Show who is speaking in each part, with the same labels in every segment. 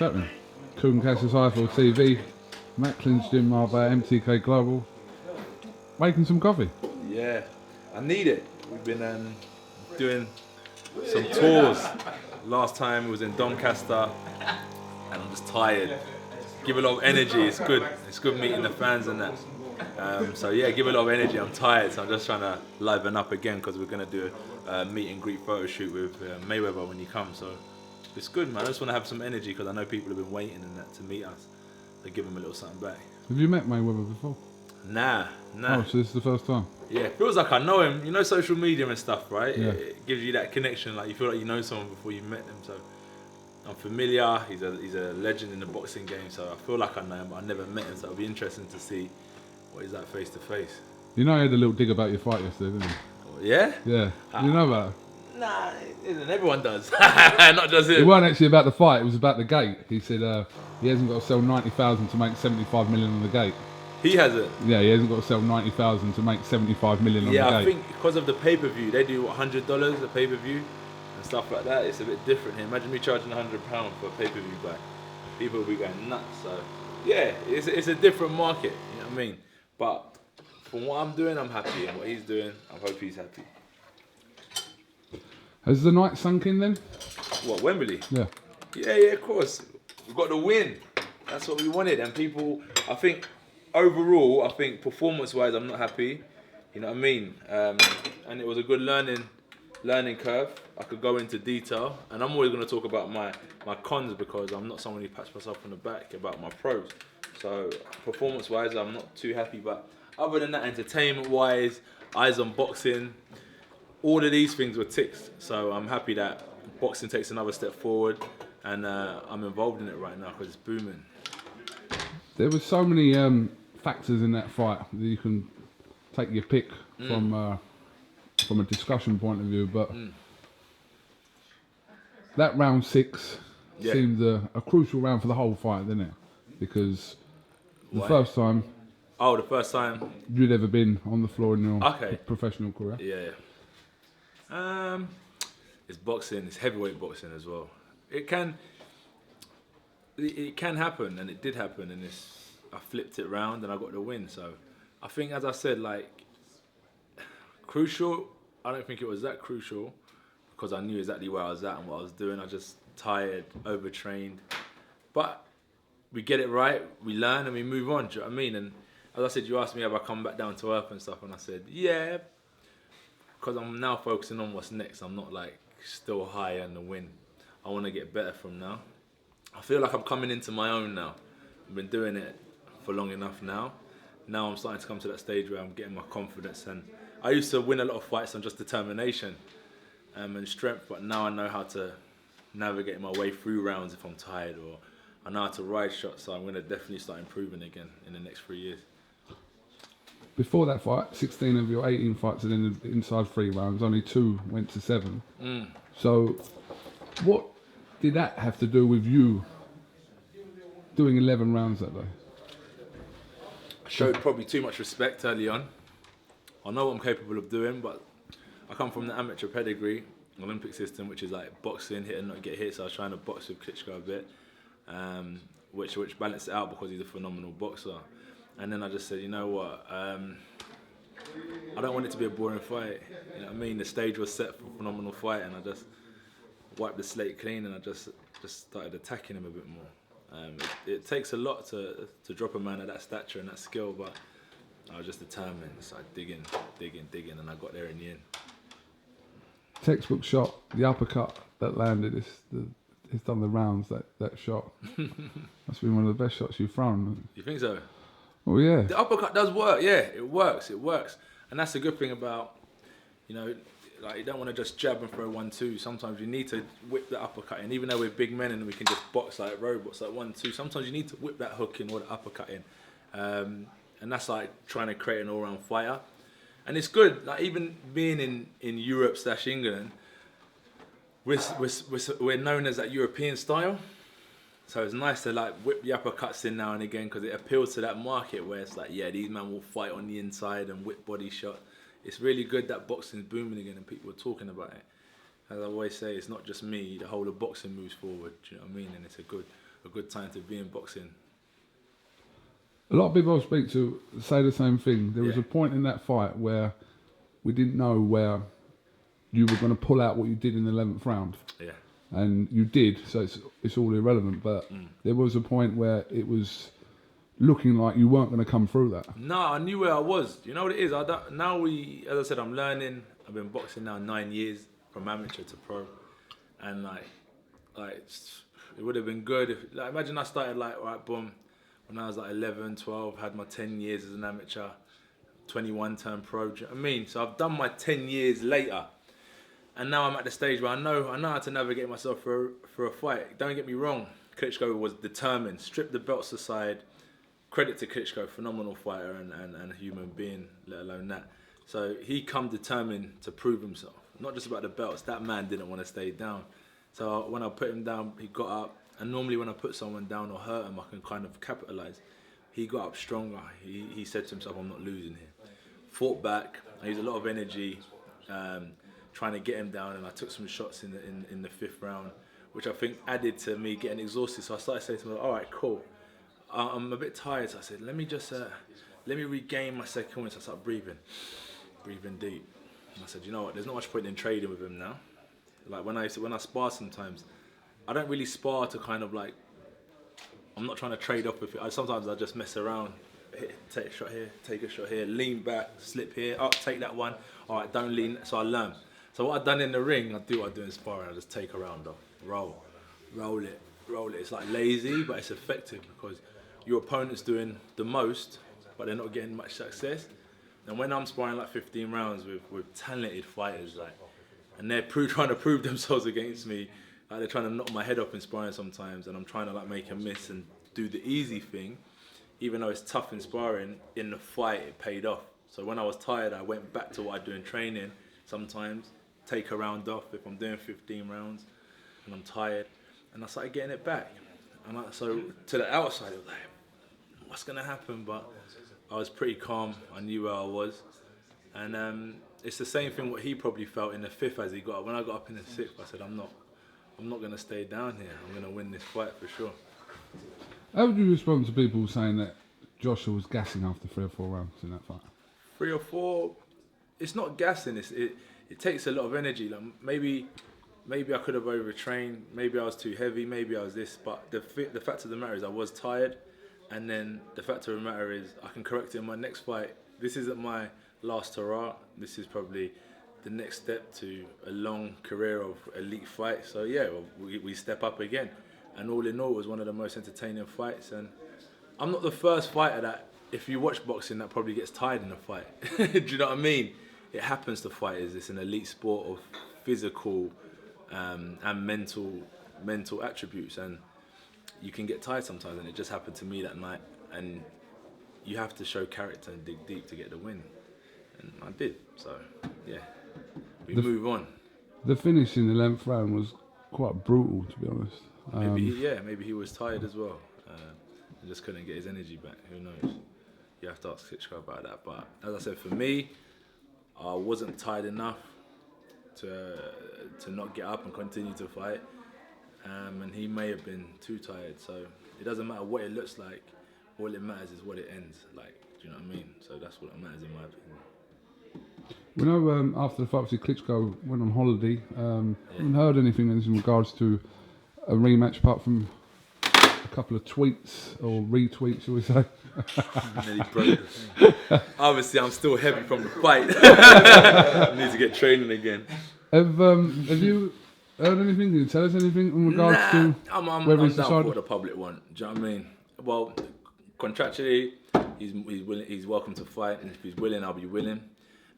Speaker 1: happening? KUGAN CASSIUS Eiffel TV, Macklin's Gym Marbella, MTK Global. Making some coffee.
Speaker 2: Yeah, I need it. We've been doing some tours. Last time was in Doncaster, and I'm just tired. Give a lot of energy. It's good. It's good meeting the fans and that. So yeah, give a lot of energy. I'm tired, so I'm just trying to liven up again because we're gonna do a meet and greet photo shoot with Mayweather when he comes. So it's good, man. I just want to have some energy because I know people have been waiting and that to meet us. To give them a little something back.
Speaker 1: Have you met Mayweather before?
Speaker 2: Nah.
Speaker 1: Oh, so this is the first time?
Speaker 2: Yeah, it feels like I know him. You know social media and stuff, right?
Speaker 1: Yeah.
Speaker 2: It gives you that connection, like you feel like you know someone before you met them. So I'm familiar. He's a legend in the boxing game, so I feel like I know him, but I never met him. So it'll be interesting to see what he's like face to face.
Speaker 1: You know, I had a little dig about your fight yesterday, didn't you?
Speaker 2: Yeah?
Speaker 1: Yeah. You know about it?
Speaker 2: Nah, everyone does. Not just him.
Speaker 1: It wasn't actually about the fight, it was about the gate. He said he hasn't got to sell 90,000 to make 75 million on the gate.
Speaker 2: He hasn't?
Speaker 1: Yeah, he hasn't got to sell 90,000 to make 75 million on the gate.
Speaker 2: Yeah, I think because of the pay-per-view, they do $100 a pay-per-view and stuff like that. It's a bit different here. Imagine me charging £100 for a pay-per-view buy. People will be going nuts. So yeah, it's a different market, you know what I mean? But from what I'm doing, I'm happy, and what he's doing, I hope he's happy.
Speaker 1: Has the night sunk in then?
Speaker 2: What, Wembley?
Speaker 1: Yeah.
Speaker 2: Yeah, of course. We've got the win. That's what we wanted. And people, I think, overall, I think performance-wise, I'm not happy. You know what I mean? And it was a good learning curve. I could go into detail. And I'm always going to talk about my cons because I'm not someone who pats myself on the back about my pros. So performance-wise, I'm not too happy. But other than that, entertainment-wise, eyes on boxing, all of these things were ticks. So I'm happy that boxing takes another step forward, and I'm involved in it right now because it's booming.
Speaker 1: There were so many factors in that fight that you can take your pick from a discussion point of view, but that round 6 seemed a crucial round for the whole fight, didn't it? Because the first time you'd ever been on the floor in your professional career.
Speaker 2: Yeah. It's boxing. It's heavyweight boxing as well. It can happen, and it did happen. And I flipped it round, and I got the win. So I think, as I said, like crucial. I don't think it was that crucial because I knew exactly where I was at and what I was doing. I just tired, overtrained, but we get it right. We learn and we move on. Do you know what I mean? And as I said, you asked me if I come back down to earth and stuff, and I said, yeah. Because I'm now focusing on what's next. I'm not like still high on the win. I want to get better from now. I feel like I'm coming into my own now. I've been doing it for long enough now. Now I'm starting to come to that stage where I'm getting my confidence. And I used to win a lot of fights on just determination and strength, but now I know how to navigate my way through rounds if I'm tired, or I know how to ride shots. So I'm going to definitely start improving again in the next 3 years.
Speaker 1: Before that fight, 16 of your 18 fights had ended inside 3 rounds. Only 2 went to 7. So, what did that have to do with you doing 11 rounds that day?
Speaker 2: I showed probably too much respect early on. I know what I'm capable of doing, but I come from the amateur pedigree, Olympic system, which is like boxing, hit and not get hit. So I was trying to box with KLITSCHKO a bit, which balanced it out because he's a phenomenal boxer. And then I just said, you know what, I don't want it to be a boring fight. You know what I mean? The stage was set for a phenomenal fight, and I just wiped the slate clean, and I just started attacking him a bit more. It takes a lot to drop a man of that stature and that skill, but I was just determined. So I digging, and I got there in the end.
Speaker 1: Textbook shot, the uppercut that landed. It's done the rounds. That shot. That's been one of the best shots you've thrown.
Speaker 2: You think so?
Speaker 1: Oh yeah.
Speaker 2: The uppercut does work, yeah, it works. And that's the good thing about, like you don't want to just jab and throw 1-2. Sometimes you need to whip the uppercut in. Even though we're big men and we can just box like robots, like 1-2, sometimes you need to whip that hook in or the uppercut in. And that's like trying to create an all-round fighter. And it's good, like even being in Europe/England, we're known as that European style. So it's nice to like whip the uppercuts in now and again because it appeals to that market where it's like, yeah, these men will fight on the inside and whip body shot. It's really good that boxing's booming again and people are talking about it. As I always say, it's not just me, the whole of boxing moves forward, do you know what I mean? And it's a a good time to be in boxing.
Speaker 1: A lot of people I speak to say the same thing. There was
Speaker 2: Yeah.
Speaker 1: a point in that fight where we didn't know where you were going to pull out what you did in the 11th round.
Speaker 2: Yeah.
Speaker 1: And you did, so it's all irrelevant. But there was a point where it was looking like you weren't going to come through that.
Speaker 2: No, I knew where I was. You know what it is? As I said, I'm learning. I've been boxing now 9 years, from amateur to pro, and it would have been good if, like, imagine I started right, boom, when I was 11, 12, had my 10 years as an amateur, 21 turn pro. Do you know what I mean? So I've done my 10 years later. And now I'm at the stage where I know how to navigate myself for a fight. Don't get me wrong, Klitschko was determined. Strip the belts aside. Credit to Klitschko, phenomenal fighter and a human being, let alone that. So he come determined to prove himself. Not just about the belts. That man didn't want to stay down. So when I put him down, he got up. And normally when I put someone down or hurt him, I can kind of capitalize. He got up stronger. He said to himself, I'm not losing here. Fought back. I used a lot of energy. Trying to get him down, and I took some shots in the 5th round, which I think added to me getting exhausted. So I started saying to myself, all right, cool. I'm a bit tired, so I said, let me regain my second wind. So I started breathing deep. And I said, you know what, there's not much point in trading with him now. Like when I spar sometimes, I don't really spar to kind of like, I'm not trying to trade off with it. Sometimes I just mess around. Take a shot here, take a shot here, lean back, slip here, up, take that one. All right, don't lean. So I learn. So what I've done in the ring, I do what I do in sparring. I just take a round off, roll it. It's like lazy, but it's effective because your opponent's doing the most, but they're not getting much success. And when I'm sparring like 15 rounds with talented fighters, and they're trying to prove themselves against me, like they're trying to knock my head up in sparring sometimes, and I'm trying to like make a miss and do the easy thing. Even though it's tough in sparring, in the fight it paid off. So when I was tired, I went back to what I do in training sometimes, take a round off if I'm doing 15 rounds and I'm tired, and I started getting it back. And so to the outside, it was like, what's gonna happen? But I was pretty calm, I knew where I was. And it's the same thing what he probably felt in the 5th as he got up. When I got up in the 6th, I said, I'm not gonna stay down here, I'm gonna win this fight for sure.
Speaker 1: How would you respond to people saying that Joshua was gassing after 3 or 4 rounds in that fight?
Speaker 2: 3 or 4, it's not gassing. It takes a lot of energy. Like maybe I could have overtrained. Maybe I was too heavy. Maybe I was this. But the fact of the matter is I was tired. And then the fact of the matter is I can correct it in my next fight. This isn't my last hurrah. This is probably the next step to a long career of elite fights. So yeah, we step up again. And all in all, it was one of the most entertaining fights. And I'm not the first fighter that, if you watch boxing, that probably gets tired in a fight. Do you know what I mean? It happens to fighters. It's an elite sport of physical and mental attributes, and you can get tired sometimes. And it just happened to me that night. And you have to show character and dig deep to get the win, and I did. So yeah, we move on.
Speaker 1: The finish in the 11th round was quite brutal, to be honest.
Speaker 2: Maybe he was tired as well. And just couldn't get his energy back. Who knows? You have to ask Klitschko about that. But as I said, for me, I wasn't tired enough to not get up and continue to fight. And he may have been too tired. So it doesn't matter what it looks like. All it matters is what it ends like. Do you know what I mean? So that's what matters in my opinion.
Speaker 1: We know after the fight, obviously Klitschko went on holiday. Haven't heard anything in regards to a rematch apart from a couple of tweets or retweets, shall we say?
Speaker 2: Nearly broke the thing. Obviously, I'm still heavy from the fight. I need to get training again.
Speaker 1: Have you heard anything? Can you tell us anything in regards to
Speaker 2: I'm
Speaker 1: whether
Speaker 2: down
Speaker 1: he's decided?
Speaker 2: for what the public want. Do you know what I mean? Well, contractually, he's willing. He's welcome to fight, and if he's willing, I'll be willing.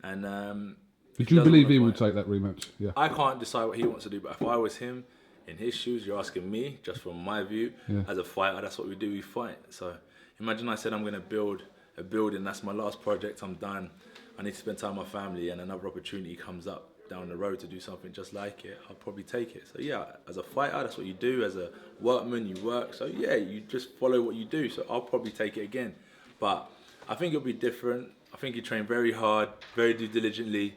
Speaker 2: And
Speaker 1: Did you believe he would take that rematch? Yeah.
Speaker 2: I can't decide what he wants to do, but if I was him, in his shoes, you're asking me, just from my view, as a fighter, that's what we do, we fight. So imagine I said I'm going to build a building, that's my last project, I'm done, I need to spend time with my family, and another opportunity comes up down the road to do something just like it, I'll probably take it. So yeah, as a fighter, that's what you do. As a workman, you work. So yeah, you just follow what you do. So I'll probably take it again. But I think it'll be different. I think he trained very hard, very diligently,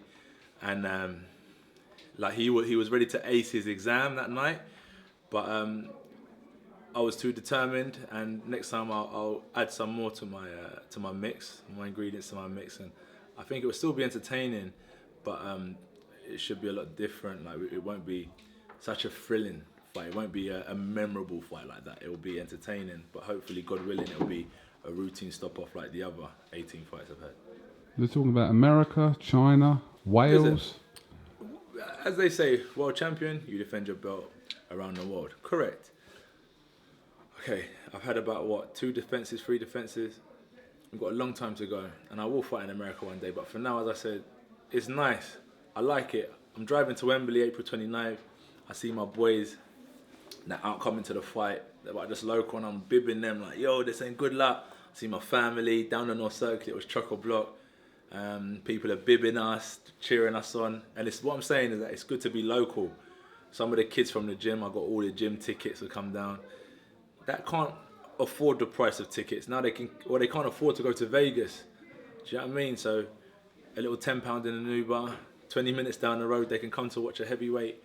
Speaker 2: and like he was ready to ace his exam that night. But I was too determined, and next time I'll add some more to my mix, my ingredients to my mix, and I think it will still be entertaining, but it should be a lot different. Like it won't be such a thrilling fight. It won't be a memorable fight like that. It will be entertaining, but hopefully, God willing, it will be a routine stop off like the other 18 fights I've had.
Speaker 1: They're talking about America, China, Wales.
Speaker 2: As they say, world champion, you defend your belt around the world. Correct. Okay, I've had about, 2 defenses, 3 defenses. I've got a long time to go, and I will fight in America one day. But for now, as I said, it's nice. I like it. I'm driving to Wembley April 29th. I see my boys that aren't coming to the fight. They're just local, and I'm bibbing them like, yo, this ain't good luck. I see my family down the North Circuit. It was chock-a-block. People are bibbing us, cheering us on. And it's what I'm saying is that it's good to be local. Some of the kids from the gym, I got all the gym tickets to come down, that can't afford the price of tickets. Now they can't afford to go to Vegas. Do you know what I mean? So a little £10 in an Uber, 20 minutes down the road, they can come to watch a heavyweight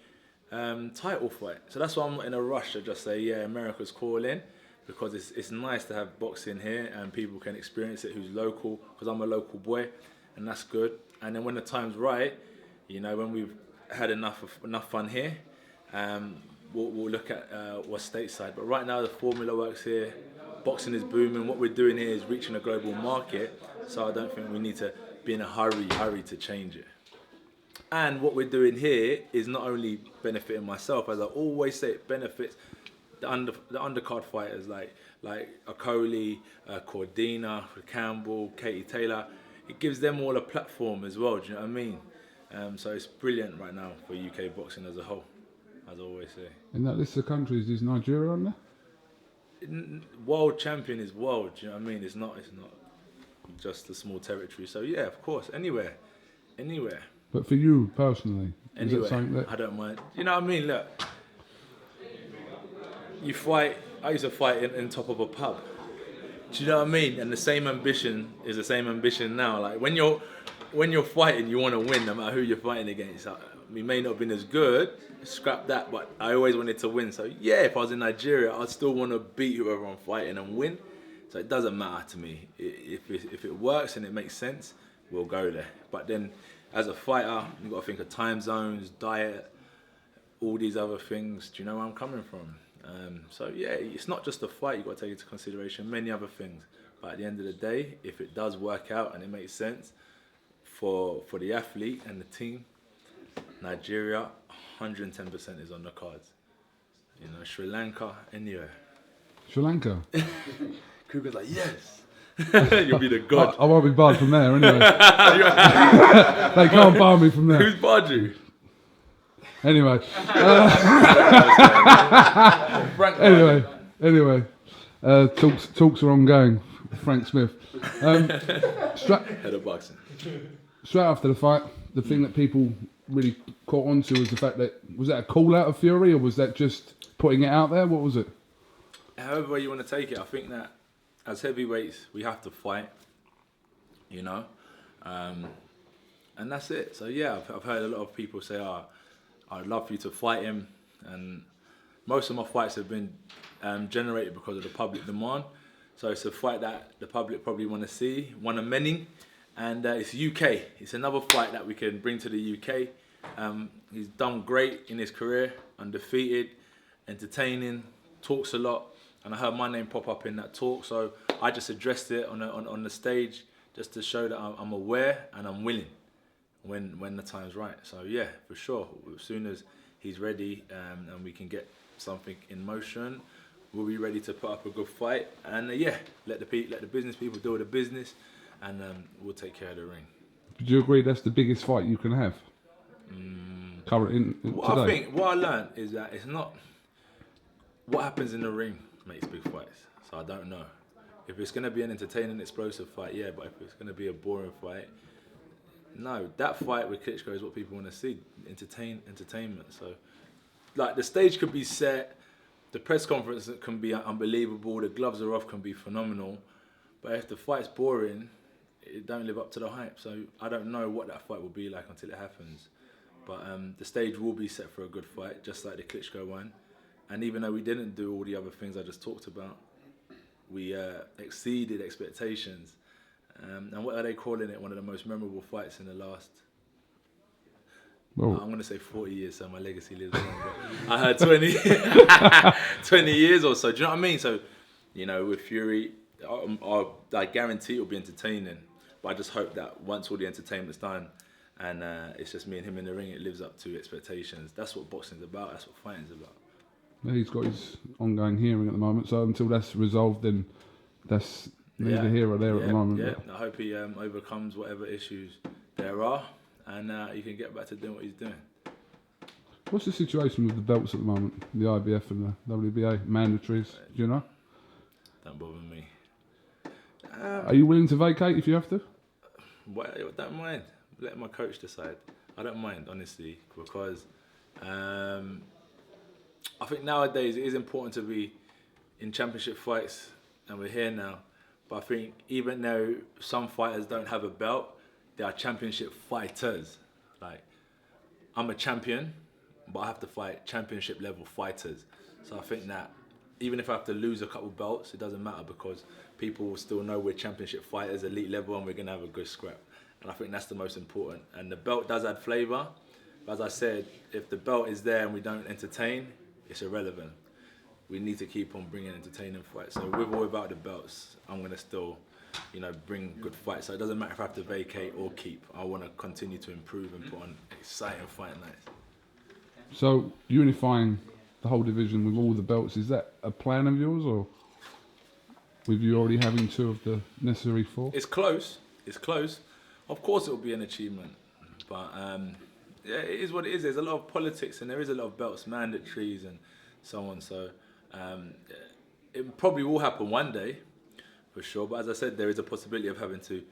Speaker 2: title fight. So that's why I'm not in a rush to just say, yeah, America's calling, because it's nice to have boxing here and people can experience it who's local, because I'm a local boy, and that's good. And then when the time's right, when we've had enough fun here, we'll look at what's stateside. But right now the formula works here. Boxing is booming. What we're doing here is reaching a global market. So I don't think we need to be in a hurry to change it. And what we're doing here is not only benefiting myself, as I always say, it benefits the undercard fighters like Okoli, Cordina, Campbell, Katie Taylor. It gives them all a platform as well. Do you know what I mean? So it's brilliant right now for UK boxing as a whole, as I always say.
Speaker 1: In that list of countries, is Nigeria on there?
Speaker 2: World champion is world. Do you know what I mean? It's not just a small territory. So yeah, of course, anywhere.
Speaker 1: But for you personally,
Speaker 2: anywhere,
Speaker 1: is that something that
Speaker 2: I don't mind. You know what I mean? Look, you fight. I used to fight in top of a pub. Do you know what I mean? And the same ambition is the same ambition now. Like when you're fighting, you want to win no matter who you're fighting against. We may not have been as good, scrap that, but I always wanted to win. So yeah, if I was in Nigeria, I'd still want to beat whoever I'm fighting and win. So it doesn't matter to me. If it works and it makes sense, we'll go there. But then as a fighter, you've got to think of time zones, diet, all these other things. Do you know where I'm coming from? So yeah, it's not just a fight, you've got to take into consideration many other things. But at the end of the day, if it does work out and it makes sense for the athlete and the team, Nigeria, 110% is on the cards. Sri Lanka, anywhere.
Speaker 1: Sri Lanka?
Speaker 2: Kuga's like, yes. You'll be the god.
Speaker 1: I won't be barred from there anyway. They can't bar me from there.
Speaker 2: Who's barred you?
Speaker 1: Anyway. Anyway. Talks are ongoing. Frank Smith.
Speaker 2: Head of boxing.
Speaker 1: Straight after the fight, the thing that people really caught on to was the fact that, was that a call out of Fury, or was that just putting it out there? What was it?
Speaker 2: However way you want to take it, I think that as heavyweights, we have to fight, and that's it. So yeah, I've heard a lot of people say, I'd love for you to fight him, and most of my fights have been generated because of the public demand. So it's a fight that the public probably want to see, one of many, and it's UK. It's another fight that we can bring to the UK. He's done great in his career, undefeated, entertaining, talks a lot, and I heard my name pop up in that talk, so I just addressed it on the stage just to show that I'm aware and I'm willing when the time's right. So yeah, for sure, as soon as he's ready and we can get something in motion, we'll be ready to put up a good fight, and let the business people do the business, and we'll take care of the ring.
Speaker 1: Do you agree that's the biggest fight you can have? Today?
Speaker 2: I think what I learned is that it's not what happens in the ring makes big fights. So I don't know. If it's going to be an entertaining, explosive fight, yeah, but if it's going to be a boring fight, no. That fight with Klitschko is what people want to see, entertainment. So, like, the stage could be set, the press conference can be unbelievable, the gloves are off can be phenomenal, but if the fight's boring, it don't live up to the hype. So I don't know what that fight will be like until it happens. But the stage will be set for a good fight, just like the Klitschko one. And even though we didn't do all the other things I just talked about, we exceeded expectations. And what are they calling it? One of the most memorable fights in the last, I'm going to say 40 years, so my legacy lives on. But I heard 20 years or so. Do you know what I mean? So, you know, with Fury, I guarantee it'll be entertaining. But I just hope that once all the entertainment's done and it's just me and him in the ring, it lives up to expectations. That's what boxing's about. That's what fighting's about.
Speaker 1: Yeah, he's got his ongoing hearing at the moment, so until that's resolved, then that's neither here or there at the moment.
Speaker 2: Yeah, I hope he overcomes whatever issues there are, and he can get back to doing what he's doing.
Speaker 1: What's the situation with the belts at the moment? The IBF and the WBA mandatories, do you know?
Speaker 2: Don't bother me.
Speaker 1: Are you willing to vacate if you have to?
Speaker 2: Well, I don't mind. Let my coach decide. I don't mind, honestly, because I think nowadays it is important to be in championship fights, and we're here now. But I think even though some fighters don't have a belt, they are championship fighters. Like, I'm a champion, but I have to fight championship level fighters. So I think that even if I have to lose a couple belts, it doesn't matter, because people will still know we're championship fighters, elite level, and we're going to have a good scrap. And I think that's the most important. And the belt does add flavour. But as I said, if the belt is there and we don't entertain, it's irrelevant. We need to keep on bringing entertaining fights. So with or without the belts, I'm going to still, you know, bring good fights. So it doesn't matter if I have to vacate or keep. I want to continue to improve and put on exciting fight nights.
Speaker 1: So unifying the whole division with all the belts, is that a plan of yours, or with you already having 2 of the necessary 4?
Speaker 2: It's close. It's close. Of course it will be an achievement. But yeah, it is what it is. There's a lot of politics and there is a lot of belts, mandatories and so on. So it probably will happen one day, for sure. But as I said, there is a possibility of having to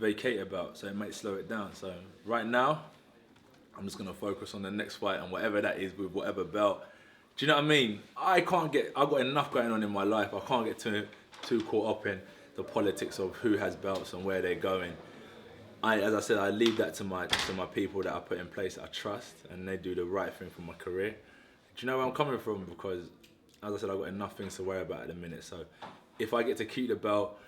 Speaker 2: vacate a belt, so it might slow it down. So right now, I'm just going to focus on the next fight and whatever that is with whatever belt. Do you know what I mean? I've got enough going on in my life. I can't get too caught up in the politics of who has belts and where they're going. As I said, I leave that to my people that I put in place that I trust, and they do the right thing for my career. Do you know where I'm coming from? Because, as I said, I've got enough things to worry about at the minute. So if I get to keep the belt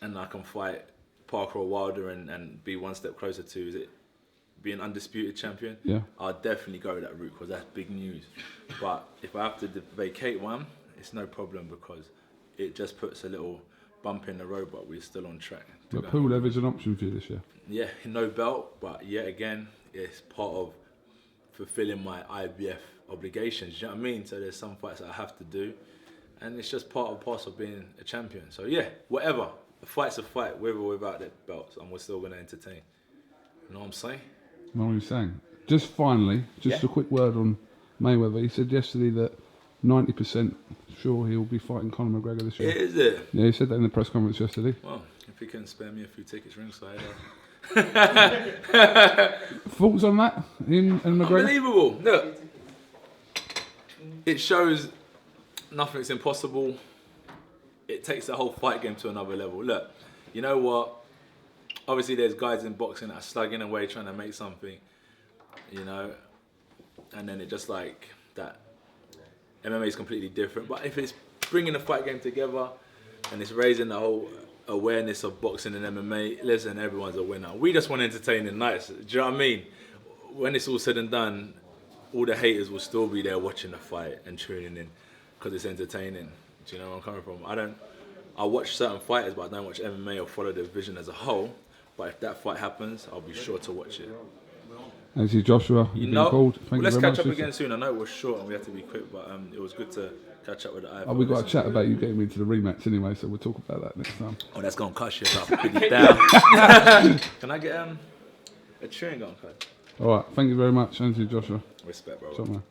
Speaker 2: and I can fight Parker or Wilder and be one step closer to, is it being undisputed champion? Yeah. I'll definitely go that route, because that's big news. But if I have to vacate one, it's no problem, because it just puts a little bump in the road, but we're still on track.
Speaker 1: But Pulev is an option for you this year?
Speaker 2: Yeah, no belt, but yet again, it's part of fulfilling my IBF obligations. Do you know what I mean? So there's some fights that I have to do, and it's just part and parcel of being a champion. So yeah, whatever. A fight's a fight, with or without the belts, and we're still going to entertain. You know what I'm saying?
Speaker 1: I know what you're saying. Just finally, a quick word on Mayweather. He said yesterday that 90% sure he'll be fighting Conor McGregor this year.
Speaker 2: Is it?
Speaker 1: Yeah, he said that in the press conference yesterday.
Speaker 2: Well, if he can spare me a few tickets ringside.
Speaker 1: Thoughts on that? Him and McGregor?
Speaker 2: Unbelievable. Look, it shows nothing's impossible. It takes the whole fight game to another level. Look, you know what? Obviously, there's guys in boxing that are slugging away trying to make something, you know, and then it just like that. MMA is completely different. But if it's bringing the fight game together and it's raising the whole awareness of boxing and MMA, listen, everyone's a winner. We just want entertaining nights. Do you know what I mean? When it's all said and done, all the haters will still be there watching the fight and tuning in because it's entertaining. Do you know where I'm coming from? I watch certain fighters, but I don't watch MMA or follow the division as a whole. But if that fight happens, I'll be sure to watch it.
Speaker 1: Thank you, Joshua. You've been called. Thank
Speaker 2: let's
Speaker 1: you very
Speaker 2: catch
Speaker 1: much.
Speaker 2: up again soon. I know it was short and we had to be quick, but it was good to catch up with the IFL.
Speaker 1: We've got a chat about you getting me to the rematch anyway, so we'll talk about that next time.
Speaker 2: Oh, that's going to cost you about $50,000. Can I get a chewing gum card?
Speaker 1: All right. Thank you very much. Thank you, Joshua.
Speaker 2: Respect, bro.
Speaker 1: What's up, man?